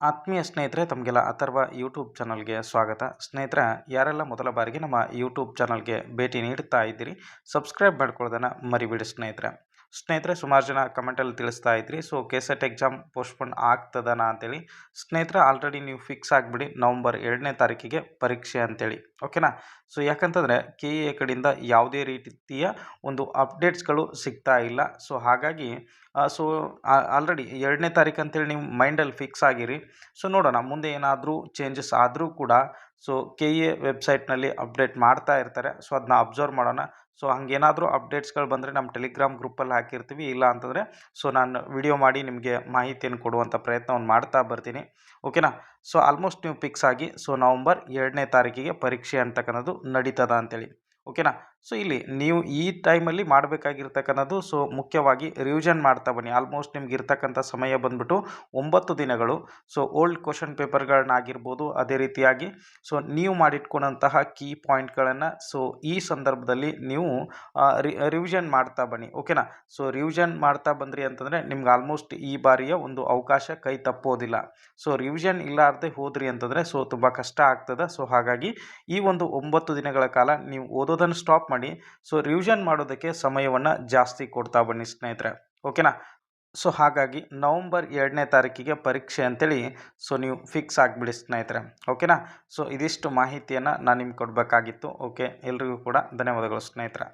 ಆತ್ಮೀಯ ಸ್ನೇಹಿತರೆ, ತಮಗೆಲ್ಲ ಅಥರ್ವ ಯೂಟ್ಯೂಬ್ ಚಾನಲ್ಗೆ ಸ್ವಾಗತ. ಸ್ನೇಹಿತರೆ, ಯಾರೆಲ್ಲ ಮೊದಲ ಬಾರಿಗೆ ನಮ್ಮ ಯೂಟ್ಯೂಬ್ ಚಾನಲ್ಗೆ ಭೇಟಿ ನೀಡ್ತಾ ಇದ್ದೀರಿ, ಸಬ್ಸ್ಕ್ರೈಬ್ ಮಾಡ್ಕೊಳ್ಳೋದನ್ನು ಮರಿಬೇಡಿ ಸ್ನೇಹಿತರೆ. ಸುಮಾರು ಜನ ಕಮೆಂಟಲ್ಲಿ ತಿಳಿಸ್ತಾ ಇದ್ರಿ, ಸೊ ಕೆಸೆಟ್ ಎಕ್ಸಾಮ್ ಪೋಸ್ಟ್ಪೋನ್ ಆಗ್ತದನಾ ಅಂತೇಳಿ. ಸ್ನೇಹಿತರೆ, ಆಲ್ರೆಡಿ ನೀವು ಫಿಕ್ಸ್ ಆಗಿಬಿಡಿ, ನವಂಬರ್ 2ನೇ ತಾರೀಕಿಗೆ ಪರೀಕ್ಷೆ ಅಂತೇಳಿ. ಓಕೆನಾ? ಸೊ ಯಾಕಂತಂದರೆ KEA ಕಡೆಯಿಂದ ಯಾವುದೇ ರೀತಿಯ ಒಂದು ಅಪ್ಡೇಟ್ಸ್ಗಳು ಸಿಗ್ತಾ ಇಲ್ಲ. ಸೊ ಹಾಗಾಗಿ ಆಲ್ರೆಡಿ 2ನೇ ತಾರೀಕು ಅಂತೇಳಿ ನೀವು ಮೈಂಡಲ್ಲಿ ಫಿಕ್ಸ್ ಆಗಿರಿ. ಸೊ ನೋಡೋಣ, ಮುಂದೆ ಏನಾದರೂ ಚೇಂಜಸ್ ಆದರೂ ಕೂಡ ಸೊ KEA ವೆಬ್ಸೈಟ್ನಲ್ಲಿ ಅಪ್ಡೇಟ್ ಮಾಡ್ತಾ ಇರ್ತಾರೆ. ಸೊ ಅದನ್ನ ಅಬ್ಸರ್ವ್ ಮಾಡೋಣ. ಸೊ ಹಂಗೇನಾದರೂ ಅಪ್ಡೇಟ್ಸ್ಗಳು ಬಂದರೆ ನಮ್ಮ ಟೆಲಿಗ್ರಾಮ್ ಗ್ರೂಪಲ್ಲಿ ಹಾಕಿರ್ತೀವಿ. ಇಲ್ಲ ಅಂತಂದರೆ ಸೊ ನಾನು ವಿಡಿಯೋ ಮಾಡಿ ನಿಮಗೆ ಮಾಹಿತಿಯನ್ನು ಕೊಡುವಂಥ ಪ್ರಯತ್ನವನ್ನು ಮಾಡ್ತಾ ಬರ್ತೀನಿ. ಓಕೆನಾ? ಸೊ ಆಲ್ಮೋಸ್ಟ್ ನೀವು ಫಿಕ್ಸ್ ಆಗಿ ಸೊ ನವಂಬರ್ 2ನೇ ತಾರೀಕಿಗೆ ಪರೀಕ್ಷೆ ಅಂತಕ್ಕಂಥದ್ದು ನಡೀತದ ಅಂತೇಳಿ. ಓಕೆನಾ? ಸೊ ಇಲ್ಲಿ ನೀವು ಈ ಟೈಮಲ್ಲಿ ಮಾಡಬೇಕಾಗಿರ್ತಕ್ಕಂಥದ್ದು ಸೊ ಮುಖ್ಯವಾಗಿ ರಿವಿಷನ್ ಮಾಡ್ತಾ ಬನ್ನಿ. ಆಲ್ಮೋಸ್ಟ್ ನಿಮ್ಗೆ ಇರ್ತಕ್ಕಂಥ ಸಮಯ ಬಂದ್ಬಿಟ್ಟು 9 ದಿನಗಳು. ಸೊ ಓಲ್ಡ್ ಕ್ವಶನ್ ಪೇಪರ್ಗಳನ್ನಾಗಿರ್ಬೋದು, ಅದೇ ರೀತಿಯಾಗಿ ಸೊ ನೀವು ಮಾಡಿಟ್ಕೊಂಡಂತಹ ಕೀ ಪಾಯಿಂಟ್ಗಳನ್ನು ಸೊ ಈ ಸಂದರ್ಭದಲ್ಲಿ ನೀವು ರಿವಿಷನ್ ಮಾಡ್ತಾ ಬನ್ನಿ. ಓಕೆನಾ? ಸೊ ರಿವಿಷನ್ ಮಾಡ್ತಾ ಬಂದ್ರಿ ಅಂತಂದರೆ ನಿಮ್ಗೆ ಆಲ್ಮೋಸ್ಟ್ ಈ ಬಾರಿಯ ಒಂದು ಅವಕಾಶ ಕೈ ತಪ್ಪೋದಿಲ್ಲ. ಸೊ ರಿವಿಷನ್ ಇಲ್ಲಾರದೆ ಹೋದ್ರಿ ಅಂತಂದರೆ ಸೊ ತುಂಬ ಕಷ್ಟ ಆಗ್ತದೆ. ಸೊ ಹಾಗಾಗಿ ಈ ಒಂದು 9 ದಿನಗಳ ಕಾಲ ನೀವು ಓದೋದನ್ನು ಸ್ಟಾಪ್ ಮಾಡಿ. ಸೊ ರಿವಿಷನ್ ಮಾಡೋದಕ್ಕೆ ಸಮಯವನ್ನು ಜಾಸ್ತಿ ಕೊಡ್ತಾ ಬನ್ನಿ ಸ್ನೇಹಿತರೆ. ಓಕೆನಾ? ಸೊ ಹಾಗಾಗಿ ನವಂಬರ್ 2ನೇ ತಾರೀಕಿಗೆ ಪರೀಕ್ಷೆ ಅಂತೇಳಿ ಸೊ ನೀವು ಫಿಕ್ಸ್ ಆಗಿಬಿಡಿ ಸ್ನೇಹಿತರೆ. ಓಕೆನಾ? ಸೊ ಇದಿಷ್ಟು ಮಾಹಿತಿಯನ್ನು ನಾನು ನಿಮ್ಗೆ ಕೊಡಬೇಕಾಗಿತ್ತು. ಓಕೆ, ಎಲ್ರಿಗೂ ಕೂಡ ಧನ್ಯವಾದಗಳು ಸ್ನೇಹಿತರೆ.